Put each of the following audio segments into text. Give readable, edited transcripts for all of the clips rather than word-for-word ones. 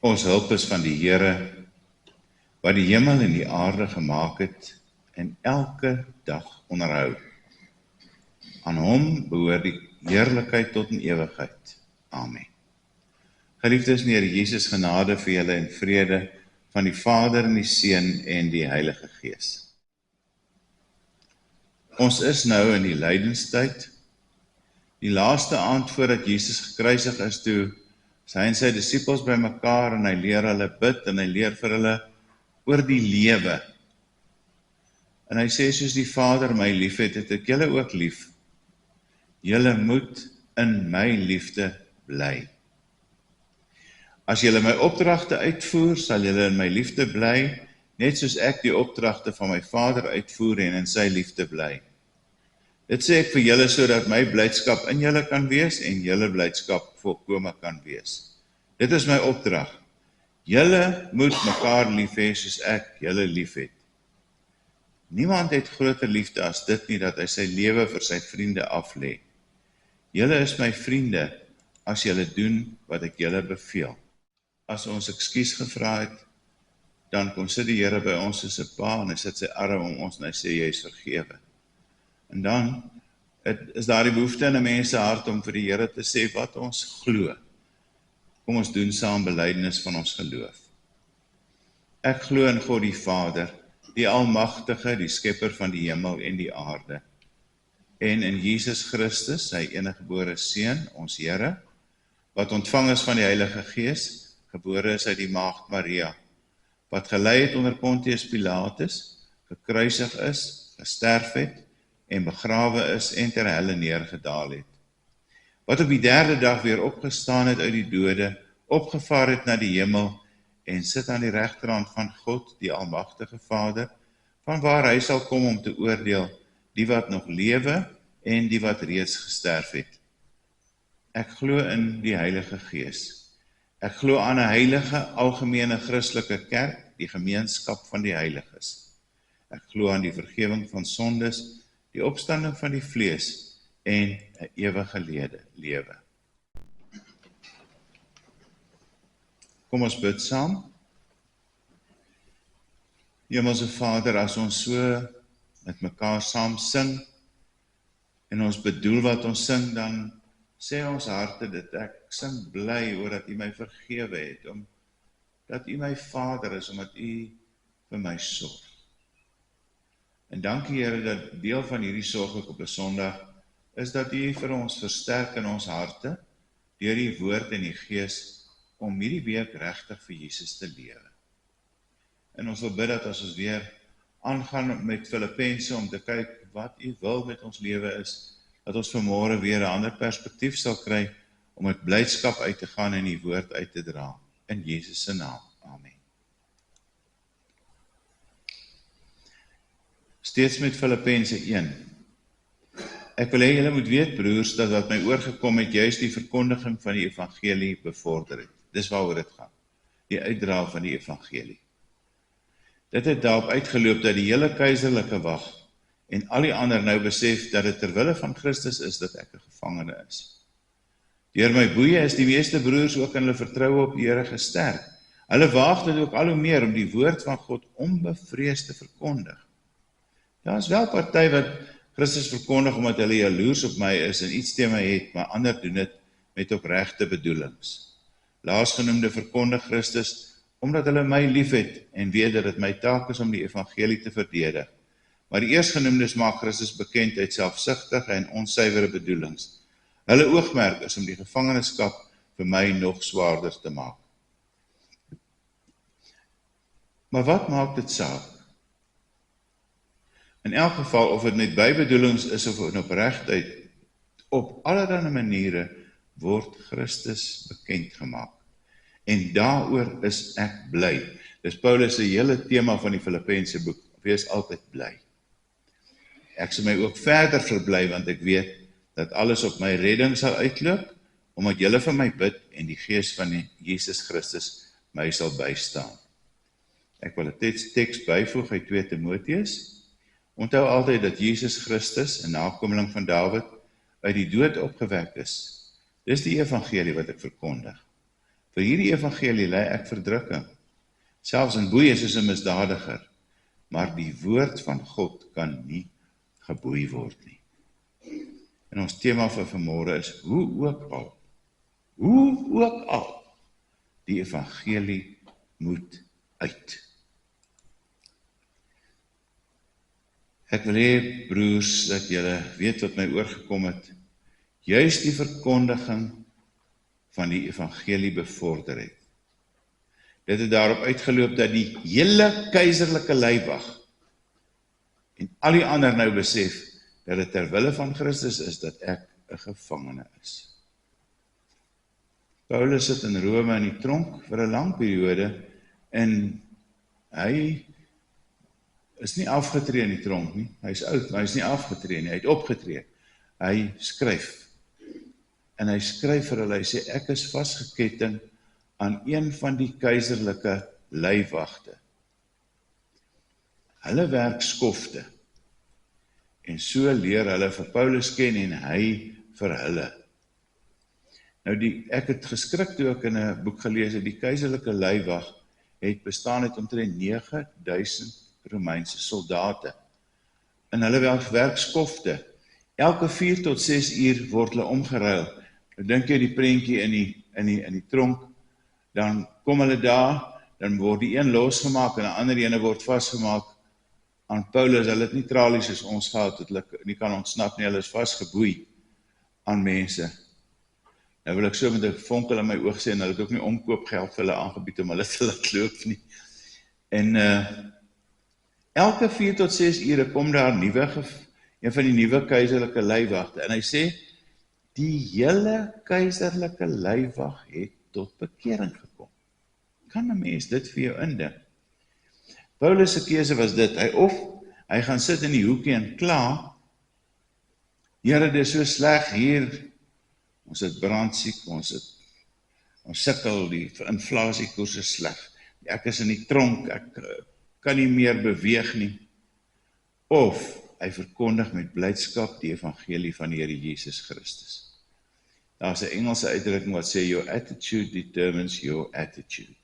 Ons hulp is van die Here, wat die hemel en die aarde gemaak het en elke dag onderhou. Aan hom behoort die heerlikheid tot in ewigheid. Amen. Geliefdes in die Here Jesus, genade vir julle en vrede van die Vader en die Seun en die Heilige Gees. Ons is nou in die lydenstyd, die laaste aand voordat Jesus gekruisig is, toe hy en sy disippels by mekaar en hy leer hulle bid en hy leer vir hulle oor die lewe. En hy sê, soos die Vader my liefhet, het ek julle ook lief. Julle moet in my liefde bly. As julle my opdragte uitvoer, sal julle in my liefde bly, net soos ek die opdragte van my Vader uitvoer en in sy liefde bly. Dit sê ek vir julle sodat my blydskap in julle kan wees en julle blydskap volkome kan wees. Dit is my opdrag. Julle moet mekaar lief hê soos ek julle lief het. Niemand het groter liefde as dit nie, dat hy sy lewe vir sy vriende aflê. Julle is my vriende as julle doen wat ek julle beveel. As ons ekskuus gevra het, dan kom sit die Here by ons soos 'n pa en hy sit sy arm om ons en hy sê jy is vergewe. En dan is daar die behoefte in 'n mens se hart om vir die Here te sê wat ons glo. Kom ons doen saam belydenis van ons geloof. Ek glo in God die Vader, die Almagtige, die Skepper van die hemel en die aarde, en in Jesus Christus, sy eniggebore Seun, ons Here, wat ontvang is van die Heilige Gees, gebore is uit die Maagd Maria, wat gelei het onder Pontius Pilatus, gekruisig is, gesterf het, en begrawe is en ter helle neergedaal het. Wat op die derde dag weer opgestaan het uit die dode, opgevaar het na die hemel, en sit aan die regterhand van God, die Almagtige Vader, vanwaar hy sal kom om te oordeel, die wat nog lewe en die wat reeds gesterf het. Ek glo in die Heilige Gees. Ek glo aan 'n heilige, algemene Christelike kerk, die gemeenskap van die heiliges. Ek glo aan die vergifnis van sondes, die opstanding van die vlees en 'n ewige lewe. Kom ons bid saam. Hemelse Vader, as ons so met mekaar saam sing en ons bedoel wat ons sing, dan sê ons harte dit, ek sing bly oor dat U my vergewe het, omdat U my Vader is, omdat U vir my sorg. En dankie Here dat deel van hierdie sorg ook op 'n Sondag is dat U vir ons versterk in ons harte deur die woord en die Gees om hierdie week regtig vir Jesus te lewe. En ons wil bid dat as ons weer aangaan met Filippense om te kyk wat U wil met ons lewe is, dat ons vanmôre weer 'n ander perspektief sal kry om met blydskap uit te gaan en die woord uit te dra. In Jesus se naam. Amen. Steeds met Filippense 1. Ek wil hê julle moet weet, broers, dat wat my oorgekom het, juist die verkondiging van die evangelie bevorder het. Dis waaroor dit gaan. Die uitdra van die evangelie. Dit het daarop uitgeloop dat die hele keiserlike wag en al die ander nou besef dat dit terwille van Christus is dat ek 'n gevangene is. Deur my boeye is die meeste broers ook in hulle vertroue op die Here gesterk. Hulle waag dit ook al hoe meer om die woord van God onbevreesd te verkondig. Daar is wel party wat Christus verkondig omdat hulle jaloers op my is en iets teen my het, maar ander doen dit met opregte bedoelings. Laasgenoemde verkondig Christus omdat hulle my liefhet en weet dat dit my taak is om die evangelie te verdedig. Maar die eerstgenoemdes maak Christus bekend uit selfsugtige en onsuiwere bedoelings. Hulle oogmerk is om die gevangenskap vir my nog swaarder te maak. Maar wat maak dit saak? In elk geval, of dit met bybedoelings is of in opregtheid, op allerlei maniere word Christus bekend gemaak. En daaroor is ek bly. Dis Paulus se hele tema van die Filippense boek. Wees altyd bly. Ek sal my ook verder verbly, want ek weet dat alles op my redding sal uitloop, omdat julle vir my bid en die Gees van die Jesus Christus my sal bystaan. Ek wil 'n teks byvoeg uit 2 Timoteus. Onthou altyd dat Jesus Christus, 'n nakomeling van Dawid, uit die dood opgewek is. Dis die evangelie wat ek verkondig. Vir hierdie evangelie lei ek verdrukking, selfs in boeye soos 'n misdadiger, maar die woord van God kan nie geboei word nie. En ons tema vir vanmôre is, hoe ook al, die evangelie moet uit. Ek wil hê, broers, dat julle weet wat my oorgekom het, juis die verkondiging van die evangelie bevorder het. Dit het daarop uitgeloop dat die hele keiserlike leiwag en al die ander nou besef dat dit ter wille van Christus is dat ek 'n gevangene is. Paulus sit in Rome in die tronk vir 'n lang periode en hy is nie afgetree in die tronk nie. Hy is oud, maar hy is nie afgetree nie. Hy het opgetree. Hy skryf. En hy skryf vir hulle, hy sê, ek is vasgeketting aan een van die keiserlike leiwagte. Hulle werk skofte. En so leer hulle vir Paulus ken en hy vir hulle. Nou ek het geskrik toe ek in 'n boek gelees het, die keiserlike leiwag het bestaan uit omtrent 9000 Romeinse soldate. En hulle werk skofte. Elke 4 tot 6 uur word hulle omgeruil. Nou dink jy die prentjie in die tronk, dan kom hulle daar, dan word die een losgemaak en 'n ander ene word vasgemaak aan Paulus. Hulle het nie tralies soos ons gehad, dat hulle nie kan ontsnap nie, hulle is vasgeboei aan mense. Nou wil ek so met 'n vonkel in my oog sê, en hulle het ook nie omkoopgeld vir hulle aangebied om hulle te laat loop nie. En elke 4 tot 6 ure kom daar een van die nuwe keiserlike leiwagte, en hy sê, die hele keiserlike leiwag het tot bekering gekom. Kan 'n mens dit vir jou indink? Paulus se keuse was dit, hy gaan sit in die hoekie en kla, Here, dit is so sleg hier, ons het brandsiek, ons sukkel, die inflasiekoers is sleg, ek is in die tronk, ek kan nie meer beweeg nie, of hy verkondig met blydskap die evangelie van die Here Jesus Christus. Daar is 'n Engelse uitdrukking wat sê, your attitude determines your attitude.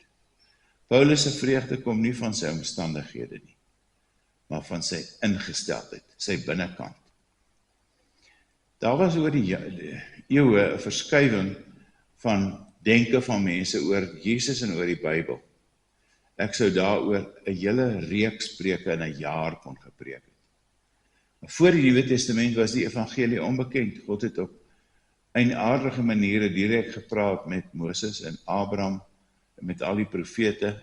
Paulus se vreugde kom nie van sy omstandighede nie, maar van sy ingesteldheid, sy binnekant. Daar was oor die eeue 'n verskuiwing van denke van mense oor Jesus en oor die Bybel. Ek sou daaroor 'n hele reeks preke in 'n jaar kon gepreek het. Voor die Nuwe Testament was die evangelie onbekend. God het op eienaardige maniere direk gepraat met Moses en Abraham, met al die profete.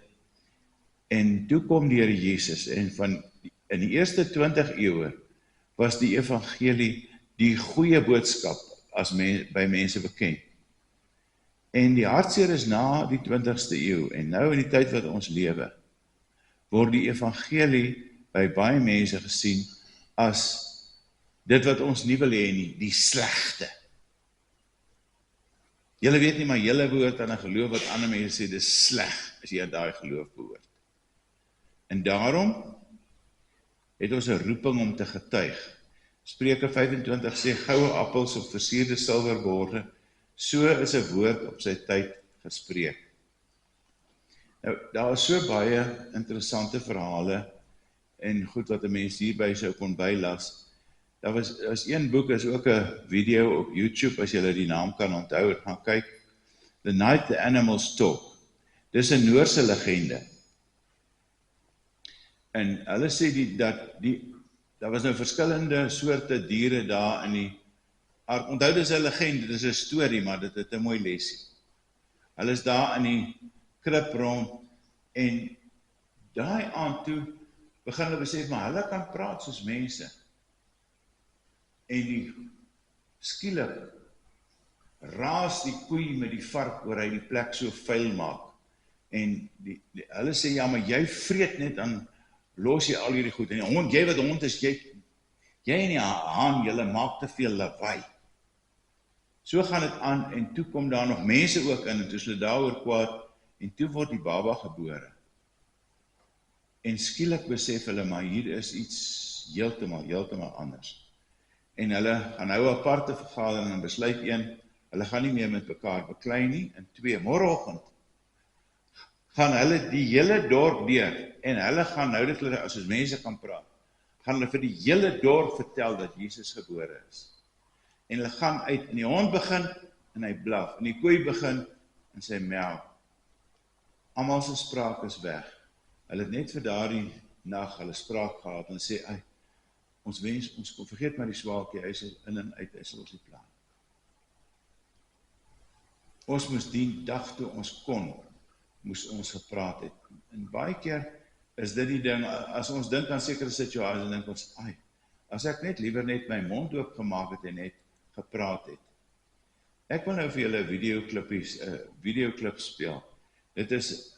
En toe kom die Here Jesus, en in die eerste 20 eeue was die evangelie die goeie boodskap by mense bekend. En die hartseer is na die 20ste eeu, en nou in die tyd wat ons lewe, word die evangelie by baie mense gesien as dit wat ons nie wil hê nie, die slegte. Julle weet nie, maar julle behoort aan 'n geloof wat ander mense sê, dis sleg as jy aan daai geloof behoort. En daarom het ons 'n roeping om te getuig. Spreuke 25 sê, goue appels op versierde silverborde, so is 'n woord op sy tyd gespreek. Nou, daar is so baie interessante verhale en goed wat 'n mens hierby sou kon bylas. Daar was een boek, is ook 'n video op YouTube, as jy die naam kan onthou, gaan kyk, The Night the Animals Talk. Dis 'n Noorse legende. En hulle sê daar was nou verskillende soorte diere daar in die ark. Onthou, dis 'n legende, dis 'n storie, maar dit het 'n mooi lesie. Hulle is daar in die krib rond, en daai aand toe begin hulle besef, maar hulle kan praat soos mense. En skielik raas die koei met die vark oor hy die plek so vuil maak. En hulle sê, ja, maar jy vreet net, dan los jy al hierdie goed. En die hond, jy wat hond is, jy en die haan, julle maak te veel lawaai. So gaan dit aan, en toe kom daar nog mense ook in, en toe is hulle daaroor kwaad, en toe word die baba gebore. En skielik besef hulle, maar hier is iets heeltemal anders. En hulle gaan nou 'n aparte vergadering en besluit, 1, hulle gaan nie meer met mekaar beklei nie, en 2, môreoggend gaan hulle die hele dorp deur, en hulle gaan nou dit hulle, as ons mense kan praat, gaan hulle vir die hele dorp vertel dat Jesus gebore is. En hulle gaan uit, en die hond begin, en hy blaf, en die koei begin, en sy mel. Almal se spraak is weg. Hulle het net vir daardie nag hulle spraak gehad, en sê, ons wens, ons kon vergeet maar die swaalkie, hy is in en uit, hy sal ons die plan. Ons moes die dag toe ons kon, moes ons gepraat het. En baie keer is dit die ding, as ons dink aan sekere situasies, dink ons, as ek net liewer net my mond oop gemaak het en net gepraat het. Ek wil nou vir julle 'n videoklip speel. Dit is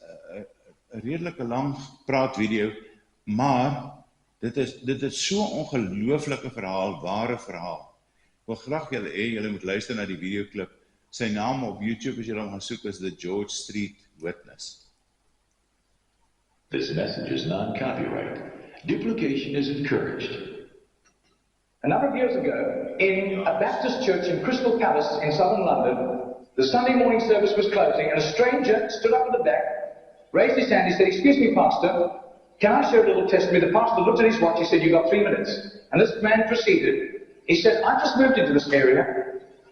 'n redelike lang praatvideo, maar dit is so 'n ongelooflike verhaal, ware verhaal. Ek wil graag julle moet luister na die videoklip. Sy naam op YouTube, as julle hom gaan soek, is The George Street Witness. This message is non-copyright. Duplication is encouraged. A number of years ago, in a Baptist church in Crystal Palace in southern London, the Sunday morning service was closing, and a stranger stood up at the back, raised his hand, he said, "Excuse me, Pastor, can I share a little testimony?" The pastor looked at his watch, he said, "You've got 3 minutes." And this man proceeded. He said, "I just moved into this area.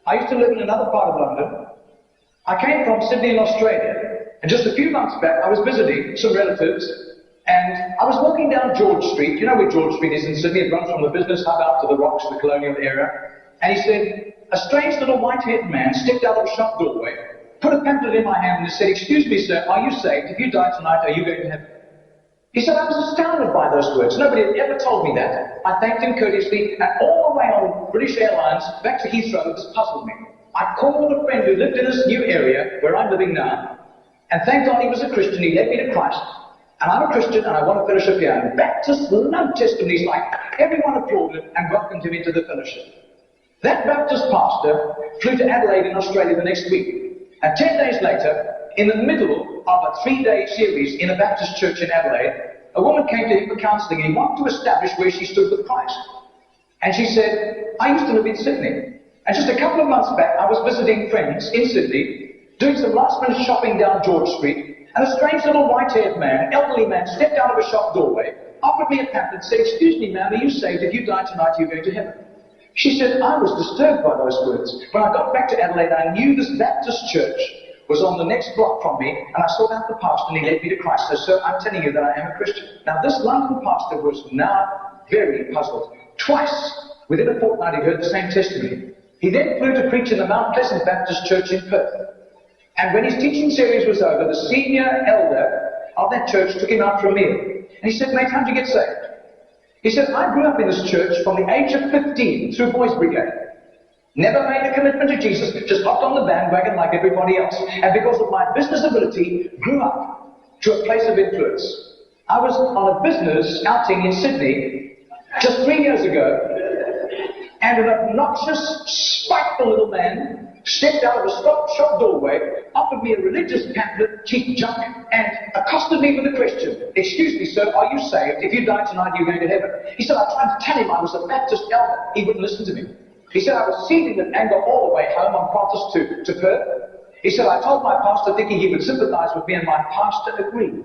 I used to live in another part of London. I came from Sydney in Australia, and just a few months back I was visiting some relatives, and I was walking down George Street. You know where George Street is in Sydney? It runs from the business hub out to the Rocks, the colonial area." And he said, a strange little white-haired man stepped out of a shop doorway, put a pamphlet in my hand and said, "Excuse me, sir, are you saved? If you die tonight, are you going to heaven?" He said, I was astounded by those words. Nobody had ever told me that. I thanked him courteously, and all the way on British Airlines back to Heathrow, this puzzled me. I called a friend who lived in this new area where I'm living now, and thank God he was a Christian. He led me to Christ. And I'm a Christian, and I want to fellowship here. And Baptists love testimonies like everyone applauded and welcomed him into the fellowship. That Baptist pastor flew to Adelaide in Australia the next week. And 10 days later, in the middle of a 3-day series in a Baptist church in Adelaide, a woman came to him for counselling, and he wanted to establish where she stood with Christ. And she said, "I used to live in Sydney. And just a couple of months back, I was visiting friends in Sydney, doing some last-minute shopping down George Street, and a strange little white-haired man, elderly man, stepped out of a shop doorway, offered me a pamphlet, and said, 'Excuse me, ma'am, are you saved? If you die tonight, you're going to heaven.'" She said, I was disturbed by those words. When I got back to Adelaide, I knew this Baptist church was on the next block from me, and I sought out the pastor, and he led me to Christ. So, sir, I'm telling you that I am a Christian. Now, this London pastor was now very puzzled. Twice, within a fortnight, he heard the same testimony. He then flew to preach in the Mount Pleasant Baptist Church in Perth. And when his teaching series was over, the senior elder of that church took him out for a meal. And he said, "Mate, how did you get saved?" He said, "I grew up in this church from the age of 15 through Boys Brigade. Never made a commitment to Jesus, just hopped on the bandwagon like everybody else. And because of my business ability, grew up to a place of influence. I was on a business outing in Sydney just 3 years ago, and an obnoxious, spiteful little man stepped out of a shop doorway, offered me a religious pamphlet, cheap junk, and accosted me with a question. 'Excuse me, sir, are you saved? If you die tonight, you're going to heaven.' He said, I tried to tell him I was a Baptist elder. He wouldn't listen to me. He said, I was seething with anger all the way home on Qantas to Perth. He said, I told my pastor thinking he would sympathize with me, and my pastor agreed.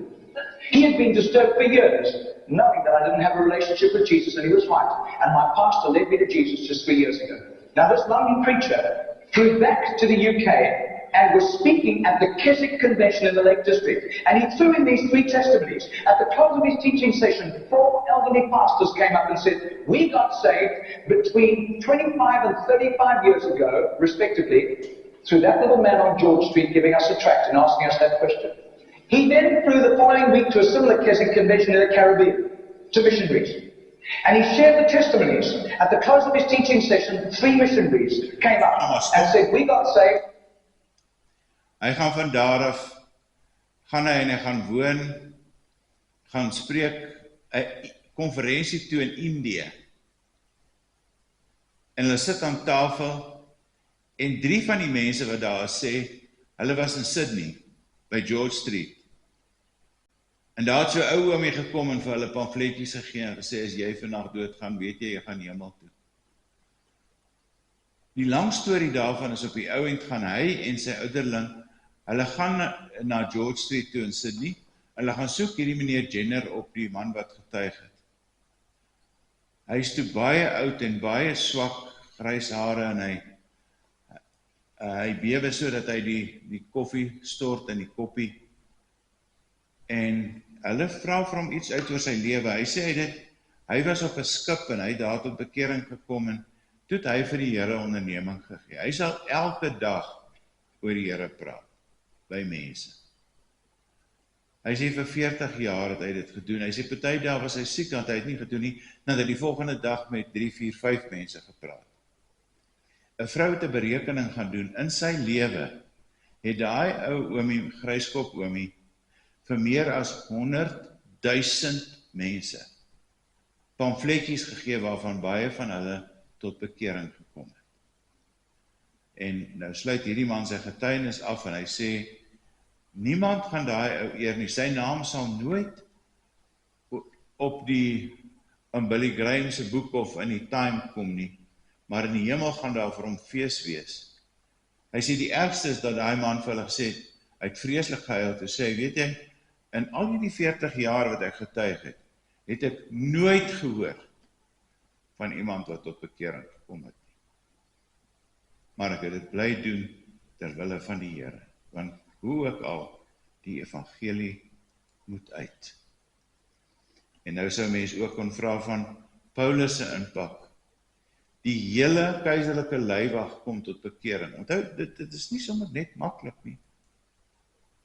He had been disturbed for years, knowing that I didn't have a relationship with Jesus, and he was right. And my pastor led me to Jesus just 3 years ago. Now, this London preacher flew back to the UK and was speaking at the Keswick Convention in the Lake District. And he threw in these 3 testimonies. At the close of his teaching session, 4 elderly pastors came up and said, we got saved between 25 and 35 years ago, respectively, through that little man on George Street giving us a tract and asking us that question. He then flew the following week to a similar Keswick Convention in the Caribbean, to missionaries. And he shared the testimonies. At the close of his teaching session, 3 missionaries came up and said, we got saved. Hy gaan van daar af, gaan hy en hy gaan woon, gaan spreek, 'n konferensie toe in Indië. En hulle sit aan tafel, en 3 van die mense wat daar sê, hulle was in Sydney, by George Street. En daar het so 'n ou oomie gekom en vir hulle pamfletjies gegee en gesê, as jy vandag doodgaan, weet jy gaan hemel toe. Die lang storie daarvan is op die ou end gaan hy en sy ouderling, Hulle gaan na George Street toe in Sydney, en hulle gaan soek hierdie meneer Jenner op, die man wat getuig het. Hy is toe baie oud en baie swak, grys hare, en hy bewe so dat hy die koffie stort in die koppie, en hulle vra vir hom iets uit oor sy lewe. Hy sê hy was op 'n skip en hy het daar tot bekering gekom, en toe het hy vir die Here onderneming gegee. Hy sal elke dag oor die Here praat, by mense. Hy sê vir 40 jaar het hy dit gedoen. Hy sê party dae was hy siek, want hy het nie gedoen nie, nadat hy die volgende dag met 3, 4, 5 mense gepraat. 'n Vrou het 'n berekening gaan doen. In sy lewe het daai ou oomie, gryskop oomie, vir meer as 100,000 mense pamfletjies gegee, waarvan baie van hulle tot bekering gekom het. En nou sluit hierdie man sy getuienis af, en hy sê, niemand gaan daai ou eer nie. Sy naam sal nooit op in Billy Graham se boek of in die Time kom nie, maar in die hemel gaan daar vir hom fees wees. Hy sê die ergste is dat daai man vir hulle gesê het, hy het vreeslik gehuil te sê, weet jy, in al die 40 jaar wat ek getuig het ek nooit gehoor van iemand wat tot bekering gekom het. Maar ek het dit bly doen ter wille van die Here, want hoe ook al, die evangelie moet uit. En nou sou mens ook kon vra van Paulus se impak. Die hele keiserlike leiwag kom tot bekering. Onthou, dit is nie sommer net maklik nie.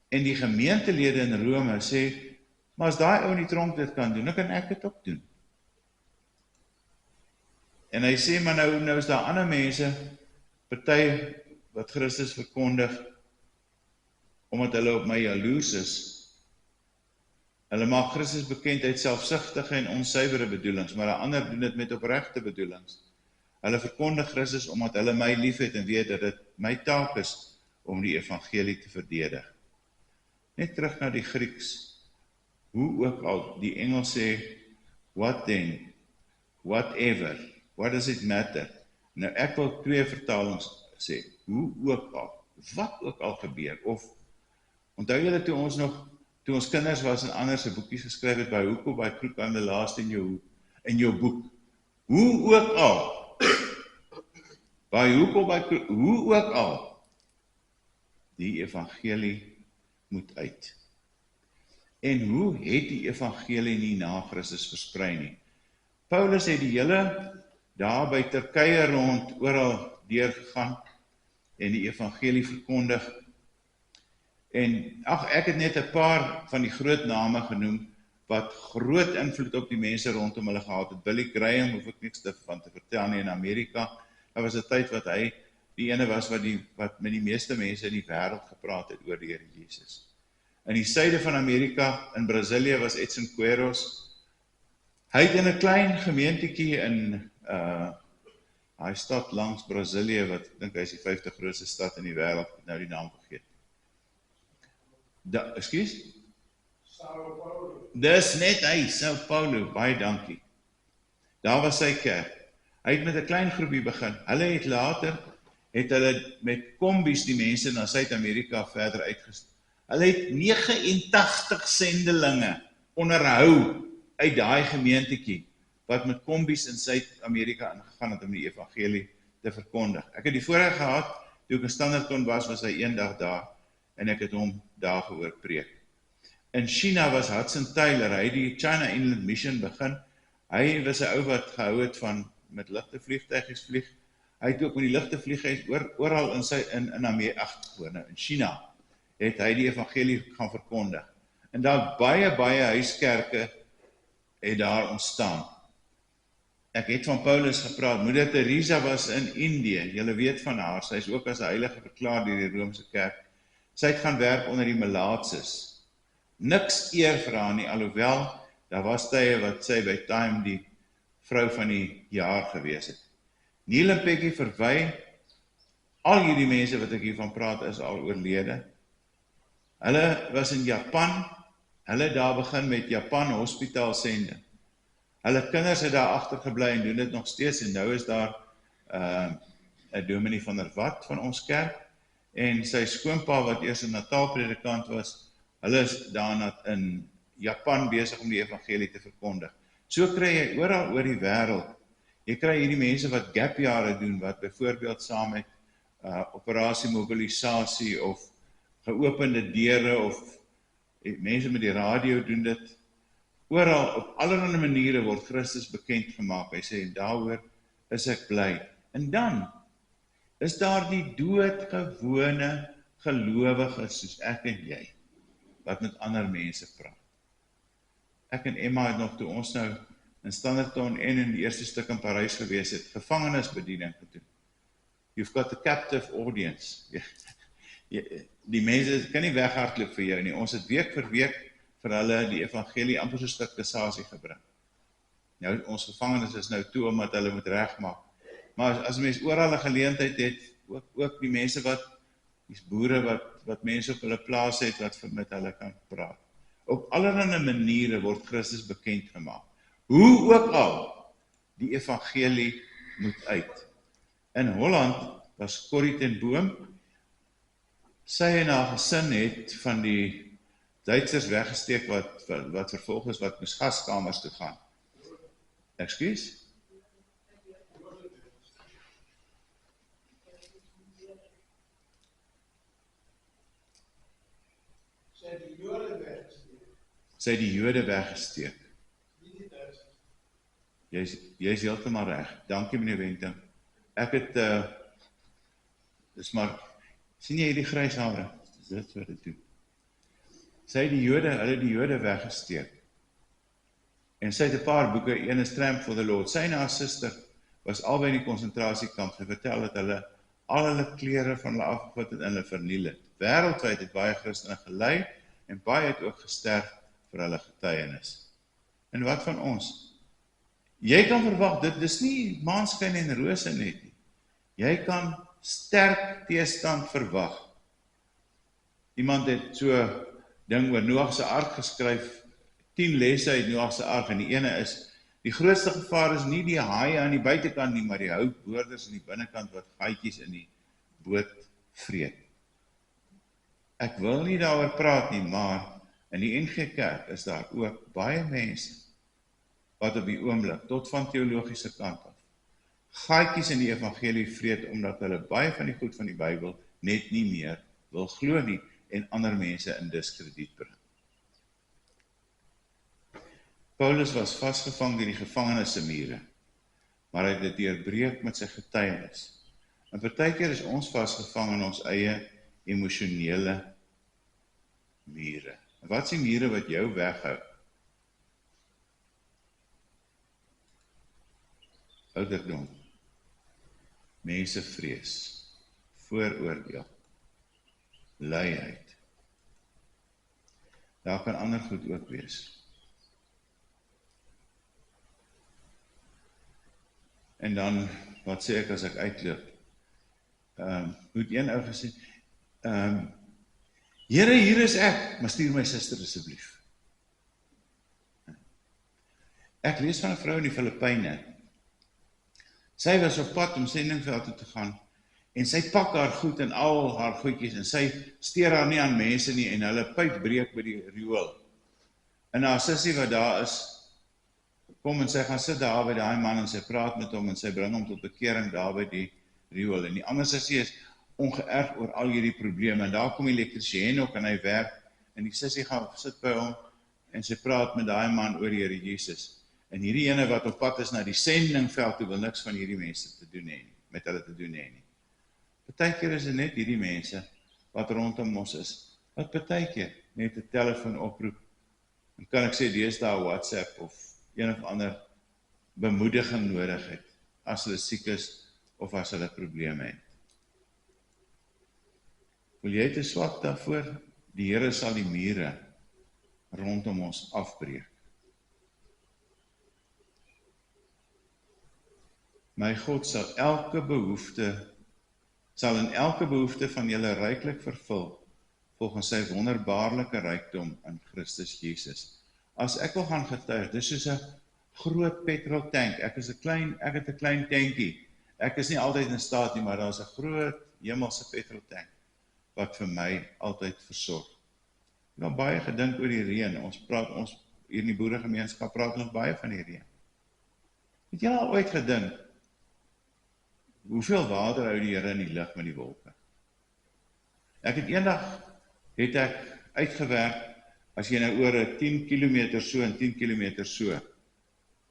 En die gemeentelede in Rome sê, maar as daai ou in die tronk dit kan doen, dan kan ek dit ook doen. En hy sê, maar nou is daar ander mense, party wat Christus verkondig, omdat hulle op my jaloers is. Hulle maak Christus bekend uit selfsugtige en onsuiwere bedoelings, maar 'n ander doen dit met opregte bedoelings. Hulle verkondig Christus omdat hulle my liefhet en weet dat dit my taak is om die evangelie te verdedig. Net terug na die Grieks. Hoe ook al, die Engels sê, what then, whatever, what does it matter? Nou ek wil 2 vertalings sê, hoe ook al, wat ook al gebeur, of, onthou julle toe ons kinders was en ander se boekies geskryf het, by hoek of by kroeg aan the last in jou boek, hoe ook al, by hoek of by kroeg, hoe ook al, die evangelie moet uit. En hoe het die evangelie nie na Christus versprei nie? Paulus het die hele daar by Turkye rond oral deurgegaan en die evangelie verkondig. En ek het net 'n paar van die groot name genoem wat groot invloed op die mense rondom hulle gehad het. Billy Graham, hoef ek niks van te vertel nie, in Amerika. Daar was 'n tyd wat hy die ene was wat met die meeste mense in die wêreld gepraat het oor die Here Jesus. In die suide van Amerika, in Brasilia, was Edson Queiroz. Hy het in 'n klein gemeentetjie in hy stad langs Brasilia, wat ek dink hy is die 5de grootste stad in die wêreld, nou die naam vergeet. Ekskuus? Sao Paulo. Dis net hy, Sao Paulo, baie dankie. Daar was sy kerk. Hy het met 'n klein groepie begin. Hulle het later, met kombies die mense na Suid-Amerika verder uitgestuur. Hulle het 89 sendelinge onderhou uit daai gemeentetjie, wat met kombies in Suid-Amerika ingegaan het om die evangelie te verkondig. Ek het die voorreg gehad, toe ek in Standerton was hy eendag daar, en ek het hom daar gehoor preek. In China was Hudson Taylor, hy het die China Inland Mission begin. Hy was 'n ou wat gehou het van met ligte vliegtuigies vlieg. Hy het ook met die ligte vliegtuigies oral in China het hy die evangelie gaan verkondig. En daar baie huiskerke het daar ontstaan. Ek het van Paulus gepraat. Moeder Teresa was in Indië. Julle weet van haar. Sy is ook as 'n heilige verklaar deur die Romeinse kerk. Sy het gaan werk onder die Malaatses. Niks eer vir haar nie, alhoewel daar was tye wat sy by Time die vrou van die jaar gewees het. Neil en Peggy Verwy, al hierdie mense wat ek hiervan praat is al oorlede. Hulle was in Japan. Hulle het daar begin met Japan Hospitaal sende. Hulle kinders het daar agtergebly en doen dit nog steeds, en nou is daar 'n dominee van der Walt van ons kerk, en sy skoonpa wat eers 'n Natalpredikant was, hulle is daarna in Japan besig om die evangelie te verkondig. So kry jy oral oor die wêreld. Jy kry hierdie mense wat gapjare doen, wat byvoorbeeld saam met operasie mobilisasie of geopende deure of mense met die radio doen dit. Oral, op allerlei maniere word Christus bekend gemaak. Hy sê, daaroor is ek bly. En dan is daar die doodgewone gelowiges soos ek en jy, wat met ander mense praat. Ek en Emma het nog toe ons nou in Standerton en in die eerste stuk in Parys gewees het, gevangenisbediening gedoen. You've got a captive audience. Die mense kan nie weghardloop vir jou nie. Ons het week vir week vir hulle die evangelie amper so stuk kasasie gebring. Nou, ons gevangenes is nou toe omdat hulle moet regmaak. Maar as mens oral 'n geleentheid het, ook die mense die boere wat mense op hulle plaas het, wat met hulle kan praat. Op allerlei maniere word Christus bekend gemaak. Hoe ook al, die evangelie moet uit. In Holland was Corrie ten Boom, sy en haar gesin het van die Duitsers weggesteek wat vervolg is, wat moes gaskamers toe gaan. Ekskuus? Sy het die Jode weggesteek. Jy is heeltemal reg. Dankie meneer Wenting. Ek het, dis maar, sien jy hierdie grys hare? Dis dit wat dit doen. Sy het hulle die Jode weggesteek. En sy het 'n paar boeke, een is Tramp for the Lord. Sy en haar suster was albei in die konsentrasiekamp. Sy vertel dat hulle al hulle klere van hulle afgevat het en hulle verniel het. Wêreldwyd het baie Christene gelei en baie het ook gesterf vir hulle getuienis. En wat van ons? Jy kan verwag, dit is nie maanskyn en rose net nie. Jy kan sterk teestand verwag. Iemand het so ding oor Noag se ark geskryf, 10 lesse uit Noag se ark, en die ene is, die grootste gevaar is nie die haie aan die buitekant nie, maar die houtboorders aan die binnekant wat gaatjies in die boot vreet. Ek wil nie daaroor praat nie, maar in die NG Kerk is daar ook baie mense wat op die oomblik, tot van teologiese kant af, gaatjies in die evangelie vreet, omdat hulle baie van die goed van die Bybel net nie meer wil glo nie, en ander mense in diskrediet bring. Paulus was vasgevang deur die gevangenis se mure, maar hy het dit deurbreek met sy getuienis. En partykeer is ons vasgevang in ons eie emosionele mure. En wat is die mure wat jou weghou? Ouderdom, mensevrees, vooroordeel, luiheid. Daar kan ander goed ook wees. En dan, wat sê ek as ek uitloop? Moet een ou gesê, Here, hier is ek, maar stuur my suster asseblief. Ek lees van 'n vrou in die Filippyne. Sy was op pad om sendingveld toe te gaan, en sy pak haar goed en al haar goedjies, en sy steur haar nie aan mense nie, en hulle pyp breek by die riool. En haar sussie wat daar is, kom en sy gaan sit daar by daai man, en sy praat met hom, en sy bring hom tot bekering daar by die riool. En die ander sussie is ongeërg oor al hierdie probleme, en daar kom die elektriesien ook, en hy werk, en die sussie gaan sit by hom, en sy praat met daai man oor die Here Jesus. En hierdie ene wat op pad is na die sendingveld toe, wil niks van hierdie mense te doen hê nie, met hulle te doen hê nie. Partykeer is dit net hierdie mense wat rondom ons is, wat partykeer net 'n telefoon oproep, en kan ek sê, deesdae WhatsApp of een of ander bemoediging nodig het, as hulle siek is, of as hulle probleme het. Wil jy te swak daarvoor? Die Here sal die mure rondom ons afbreek. My God sal in elke behoefte van julle ryklik vervul, volgens sy wonderbaarlike rykdom in Christus Jesus. As ek wil gaan getuig, dis soos 'n groot petroltank. Ek het 'n klein tankie. Ek is nie altyd in staat nie, maar daar is 'n groot hemelse petroltank. wat vir my altyd versorg. Ek het al baie gedink oor die reën. Ons hier in die boeregemeenskap praat ons baie van die reën. Het jy al ooit gedink, hoeveel water hou die Here in die lug met die wolke? Ek het eendag uitgewerk, as jy nou oor 10 km so en 10 km so,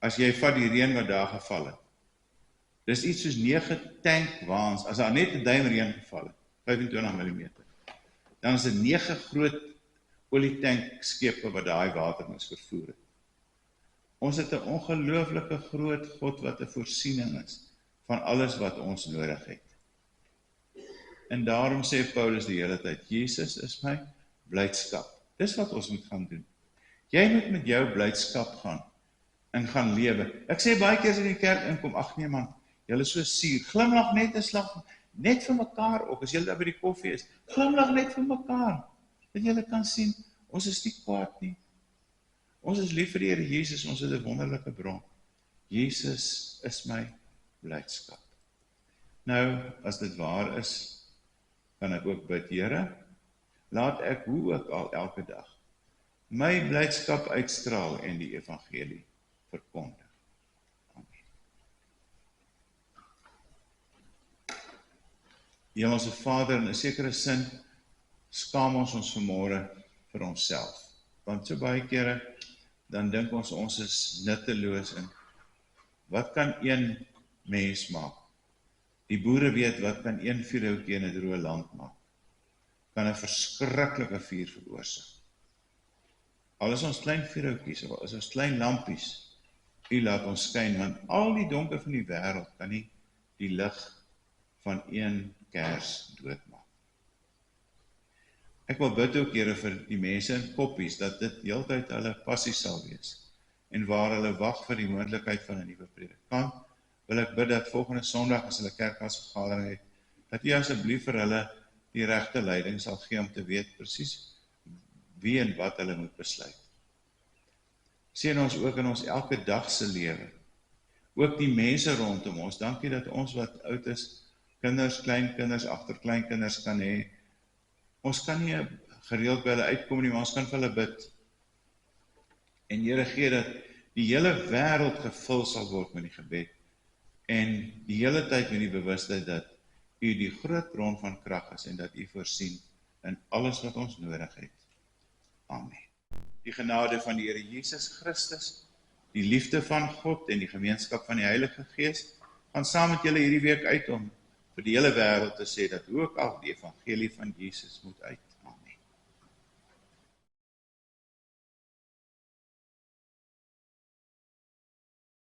as jy vat die reën wat daar geval het, dis iets soos 9 tankwaans, as daar net 'n duim reën geval het, 25 mm, dan is dit 9 groot olietankschepe wat daai water moes vervoer het. Ons het 'n ongelooflike groot God wat 'n voorsiening is van alles wat ons nodig het. En daarom sê Paulus die hele tyd, Jesus is my blydskap. Dis wat ons moet gaan doen. Jy moet met jou blydskap gaan en gaan lewe. Ek sê baie keer as in die kerk inkom, ag nee man, julle is so suur, glimlag net 'n slag, net vir mekaar ook, as julle daar by die koffie is, glimlag net vir mekaar, dat julle kan sien, ons is nie kwaad nie. Ons is lief vir die Here Jesus, ons het 'n wonderlike bron. Jesus is my blydskap. Nou, as dit waar is, kan ek ook bid, Here, laat ek hoe ook al elke dag my blydskap uitstraal en die evangelie verkondig. Amen. Hemelse Vader, in 'n sekere sin skaam ons vanmôre vir onsself. Want so baie kere dan dink ons is nutteloos en wat kan een mens maak? Die boere weet wat kan een vuurhoutjie in 'n droë land maak. Kan 'n verskriklike vuur veroorsaak. Al is ons klein vuurhoutjies, al is ons klein lampies, U laat ons skyn, want al die donker van die wêreld kan nie die lig van een kers doodmaak. Ek wil bid ook, Here, vir die mense in Koppies, dat dit heeltyd hulle passie sal wees, en waar hulle wag vir die moontlikheid van 'n nuwe predikant, wil ek bid dat volgende Sondag as hulle kerkhasvergadering het, dat U asseblief vir hulle die regte leiding sal gee om te weet presies wie en wat hulle moet besluit. Seën ons ook in ons elke dag se lewe, ook die mense rondom ons. Dankie dat ons wat oud is, kinders, kleinkinders, agterkleinkinders kan hê. Ons kan nie gereeld by hulle uitkom nie, maar ons kan vir hulle bid. En Here, gee dat die hele wêreld gevul sal word met die gebed en die hele tyd met die bewustheid dat U die groot bron van krag is en dat U voorsien in alles wat ons nodig het. Amen. Die genade van die Here Jesus Christus, die liefde van God en die gemeenskap van die Heilige Gees gaan saam met julle hierdie week uit om vir die hele wêreld te sê dat ook al die evangelie van Jesus moet uit.